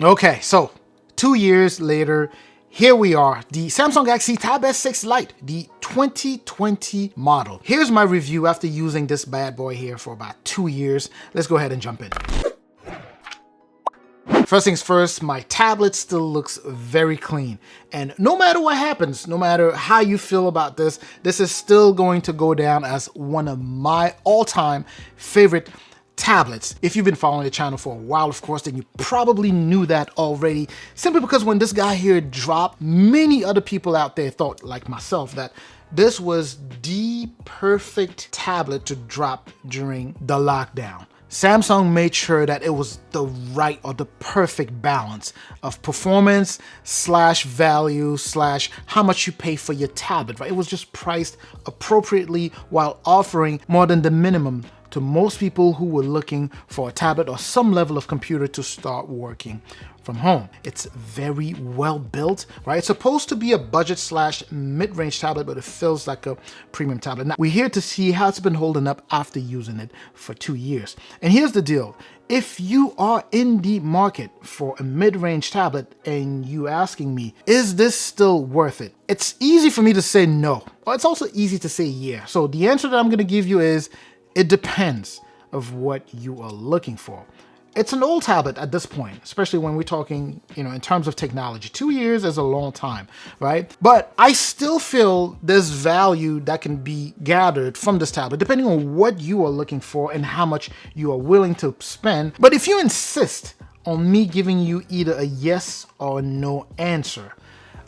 Okay, so 2 years later, here we are, the Samsung Galaxy Tab S6 Lite, the 2020 model. Here's my review after using this bad boy here for about 2 years. Let's go ahead and jump in. First things first, my tablet still looks very clean. And no matter what happens, no matter how you feel about this, this is still going to go down as one of my all-time favorite tablets. If you've been following the channel for a while, of course, then you probably knew that already, simply because when this guy here dropped, many other people out there thought, like myself, that this was the perfect tablet to drop during the lockdown. Samsung made sure that it was the right or the perfect balance of performance slash value slash how much you pay for your tablet, right? It was just priced appropriately while offering more than the minimum to most people who were looking for a tablet or some level of computer to start working from home. It's very well built, right? It's supposed to be a budget slash mid-range tablet, but it feels like a premium tablet. Now, we're here to see how it's been holding up after using it for 2 years. And here's the deal. If you are in the market for a mid-range tablet and you asking me, is this still worth it? It's easy for me to say no, but it's also easy to say yeah. So the answer that I'm gonna give you is, it depends of what you are looking for. It's an old tablet at this point, especially when we're talking, in terms of technology. 2 years is a long time, right? But I still feel there's value that can be gathered from this tablet, depending on what you are looking for and how much you are willing to spend. But if you insist on me giving you either a yes or a no answer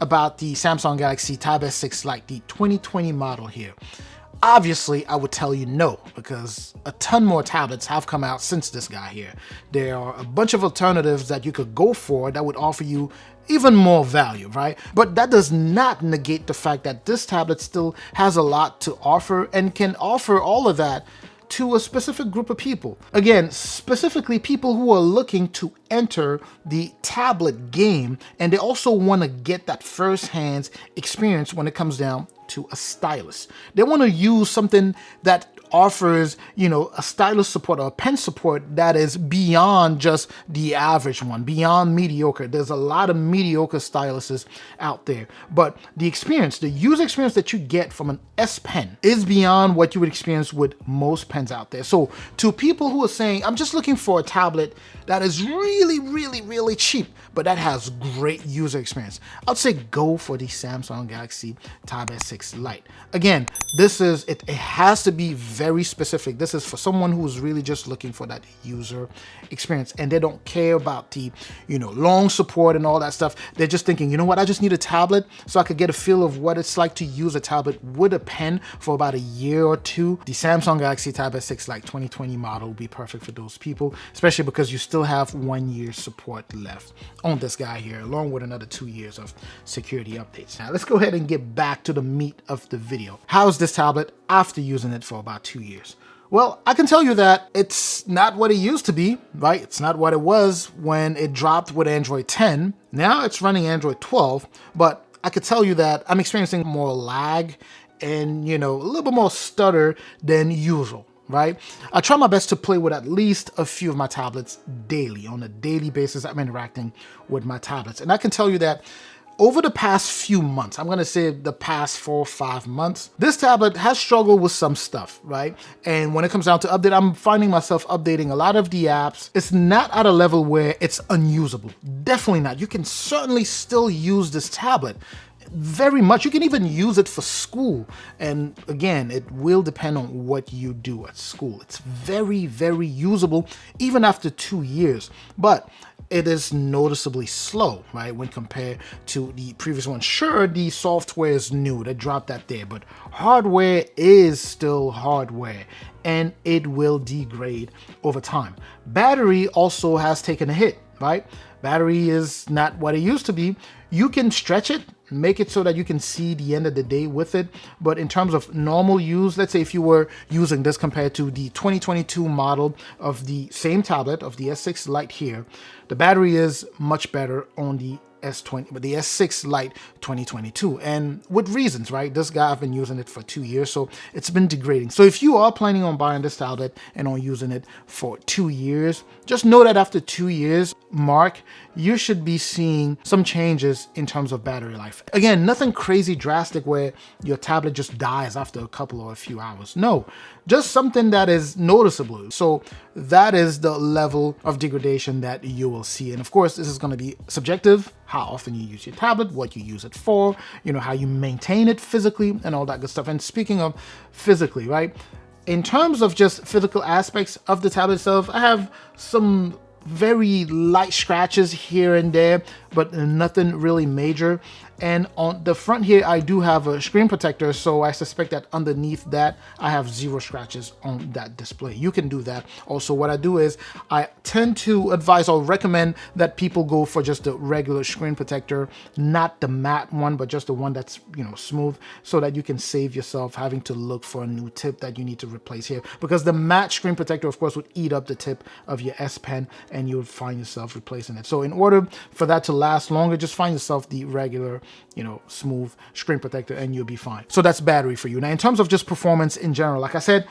about the Samsung Galaxy Tab S6 Lite, the 2020 model here, obviously, I would tell you no, because a ton more tablets have come out since this guy here. There are a bunch of alternatives that you could go for that would offer you even more value, right? But that does not negate the fact that this tablet still has a lot to offer and can offer all of that to a specific group of people. Again, specifically people who are looking to enter the tablet game, and they also want to get that first-hand experience when it comes down to a stylus. They want to use something that offers, a stylus support or a pen support that is beyond just the average one, beyond mediocre. There's a lot of mediocre styluses out there, but the experience, the user experience that you get from an S Pen is beyond what you would experience with most pens out there. So to people who are saying, I'm just looking for a tablet that is really, really, really cheap, but that has great user experience, I'd say go for the Samsung Galaxy Tab S6 Lite. Again, it has to be very specific. This is for someone who's really just looking for that user experience, and they don't care about the, long support and all that stuff. They're just thinking, you know what, I just need a tablet so I could get a feel of what it's like to use a tablet with a pen for about a year or two. The Samsung Galaxy Tab S6 Lite 2020 model will be perfect for those people, especially because you still have 1 year support left on this guy here, along with another 2 years of security updates. Now let's go ahead and get back to the meat of the video. How's this tablet after using it for about 2 years? Well, I can tell you that it's not what it used to be, right? It's not what it was when it dropped with Android 10. Now it's running Android 12, but I could tell you that I'm experiencing more lag and, a little bit more stutter than usual, right? I try my best to play with at least a few of my tablets daily. On a daily basis, I'm interacting with my tablets. And I can tell you that over the past few months, I'm gonna say the past 4 or 5 months, this tablet has struggled with some stuff, right? And when it comes down to update, I'm finding myself updating a lot of the apps. It's not at a level where it's unusable. Definitely not. You can certainly still use this tablet very much. You can even use it for school. And again, it will depend on what you do at school. It's very, very usable, even after 2 years. But it is noticeably slow, right, when compared to the previous one. Sure, the software is new, they dropped that there, but hardware is still hardware, and it will degrade over time. Battery also has taken a hit, right? Battery is not what it used to be. You can stretch it, make it so that you can see the end of the day with it. But in terms of normal use, let's say if you were using this compared to the 2022 model of the same tablet, of the S6 Lite here, the battery is much better on the the S6 Lite 2022, and with reasons, right? This guy, I've been using it for 2 years, so it's been degrading. So if you are planning on buying this tablet and on using it for 2 years, just know that after 2 years mark, you should be seeing some changes in terms of battery life. Again, nothing crazy drastic where your tablet just dies after a couple or a few hours. No, just something that is noticeable. So that is the level of degradation that you will see. And of course, this is going to be subjective, how often you use your tablet, what you use it for, how you maintain it physically and all that good stuff. And speaking of physically, right? In terms of just physical aspects of the tablet itself, I have some very light scratches here and there, but nothing really major. And on the front here, I do have a screen protector, so I suspect that underneath that, I have 0 scratches on that display. You can do that. Also, what I do is I tend to advise or recommend that people go for just the regular screen protector, not the matte one, but just the one that's, smooth, so that you can save yourself having to look for a new tip that you need to replace here. Because the matte screen protector, of course, would eat up the tip of your S Pen and you would find yourself replacing it. So in order for that to last longer, just find yourself the regular, smooth screen protector and you'll be fine. So that's battery for you. Now, in terms of just performance in general, like I said,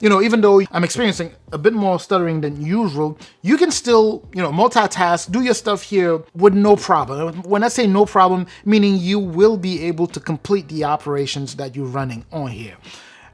even though I'm experiencing a bit more stuttering than usual, you can still, multitask, do your stuff here with no problem. When I say no problem, meaning you will be able to complete the operations that you're running on here.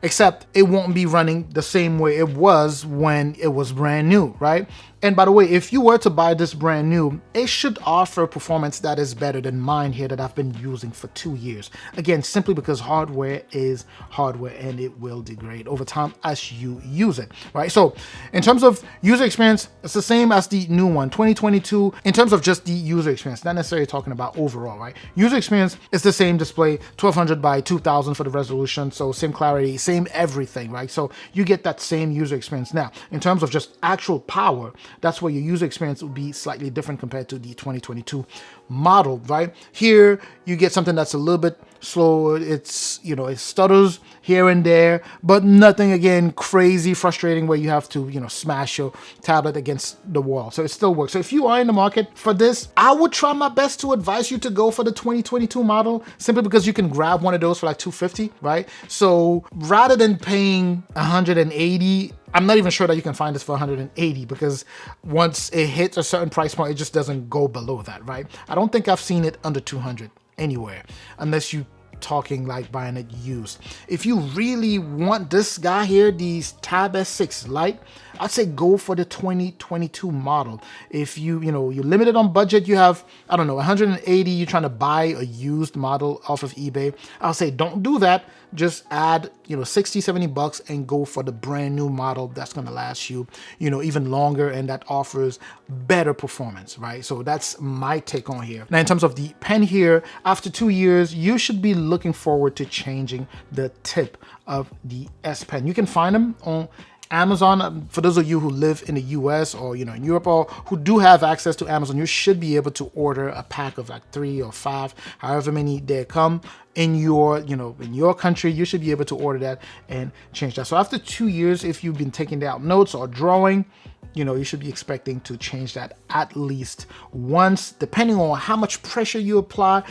Except it won't be running the same way it was when it was brand new, right? And by the way, if you were to buy this brand new, it should offer performance that is better than mine here that I've been using for 2 years. Again, simply because hardware is hardware and it will degrade over time as you use it, right? So in terms of user experience, it's the same as the new one, 2022, in terms of just the user experience, not necessarily talking about overall, right? User experience is the same display, 1200 by 2000 for the resolution, so same clarity, same everything, right? So you get that same user experience. Now, in terms of just actual power, that's where your user experience will be slightly different compared to the 2022 model, right? Here, you get something that's a little bit slower. It's, it stutters here and there, but nothing, again, crazy frustrating where you have to, smash your tablet against the wall. So it still works. So if you are in the market for this, I would try my best to advise you to go for the 2022 model, simply because you can grab one of those for like $250, right? So rather than paying $180, I'm not even sure that you can find this for $180, because once it hits a certain price point, it just doesn't go below that, right? I don't think I've seen it under $200 anywhere, unless you talking like buying it used. If you really want this guy here, the Tab S6 Lite, I'd say go for the 2022 model. If you're limited on budget, you have, I don't know, 180, you're trying to buy a used model off of eBay, I'll say don't do that. Just add, 60, 70 bucks and go for the brand new model that's going to last you, even longer, and that offers better performance, right? So that's my take on here. Now, in terms of the pen here, after 2 years, you should be looking forward to changing the tip of the S Pen. You can find them on Amazon. For those of you who live in the US or in Europe, or who do have access to Amazon, you should be able to order a pack of like 3 or 5, however many they come in your in your country. You should be able to order that and change that. So after 2 years, if you've been taking down notes or drawing, you should be expecting to change that at least once, depending on how much pressure you apply,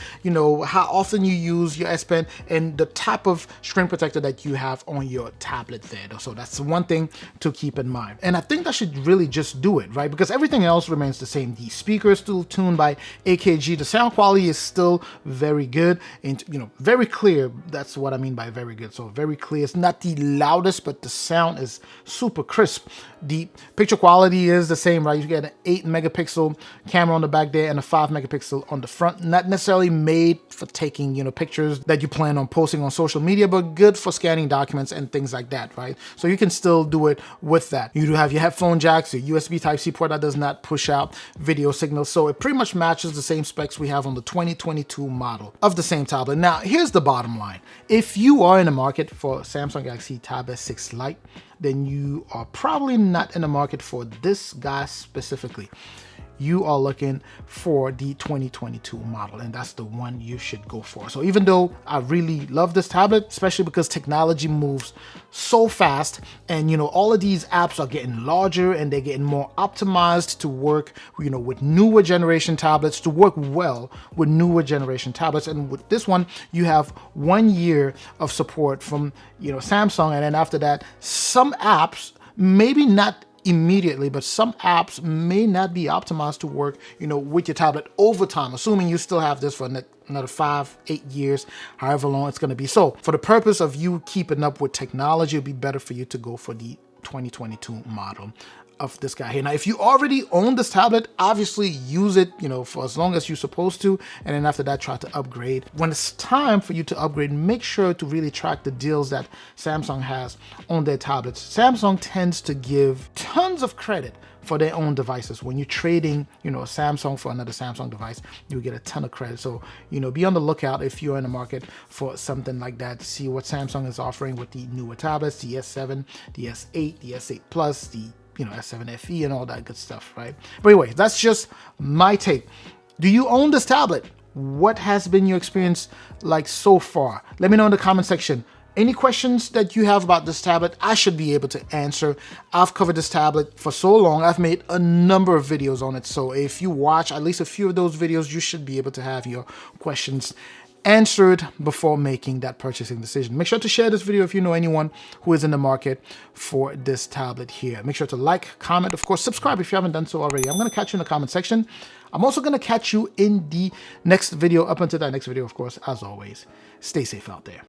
how often you use your S Pen, and the type of screen protector that you have on your tablet there. So that's one thing to keep in mind. And I think that should really just do it, right? Because everything else remains the same. The speaker is still tuned by AKG. The sound quality is still very good and, very clear. That's what I mean by very good. So very clear. It's not the loudest, but the sound is super crisp. The picture quality is the same, right? You get an 8 megapixel camera on the back there and a 5 megapixel on the front. Not necessarily made for taking, pictures that you plan on posting on social media, but good for scanning documents and things like that, right? So you can still do it with that. You do have your headphone jacks, your USB Type-C port that does not push out video signals. So it pretty much matches the same specs we have on the 2022 model of the same tablet. Now, here's the bottom line. If you are in the market for Samsung Galaxy Tab S6 Lite, then you are probably not in the market for this guy specifically. you are looking for the 2022 model, and that's the one you should go for. So even though I really love this tablet, especially because technology moves so fast, and all of these apps are getting larger and they're getting more optimized to work with newer generation tablets, to work well with newer generation tablets. And with this one, you have 1 year of support from Samsung, and then after that, some apps, maybe not immediately, but some apps may not be optimized to work with your tablet over time, assuming you still have this for another 5-8 years, however long it's going to be. So for the purpose of you keeping up with technology, it'd be better for you to go for the 2022 model of this guy here. Now, if you already own this tablet, obviously use it, for as long as you're supposed to, and then after that, try to upgrade. When it's time for you to upgrade, make sure to really track the deals that Samsung has on their tablets. Samsung tends to give tons of credit for their own devices. When you're trading, a Samsung for another Samsung device, you get a ton of credit. So, be on the lookout if you're in the market for something like that. See what Samsung is offering with the newer tablets, the S7, the S8, the S8 Plus, the S7 FE and all that good stuff, right? But anyway, that's just my take. Do you own this tablet? What has been your experience like so far? Let me know in the comment section. Any questions that you have about this tablet, I should be able to answer. I've covered this tablet for so long. I've made a number of videos on it. So if you watch at least a few of those videos, you should be able to have your questions answered before making that purchasing decision. Make sure to share this video if you know anyone who is in the market for this tablet here. Make sure to like, comment, of course, subscribe if you haven't done so already. I'm going to catch you in the comment section. I'm also going to catch you in the next video. Up until that next video, of course, as always, stay safe out there.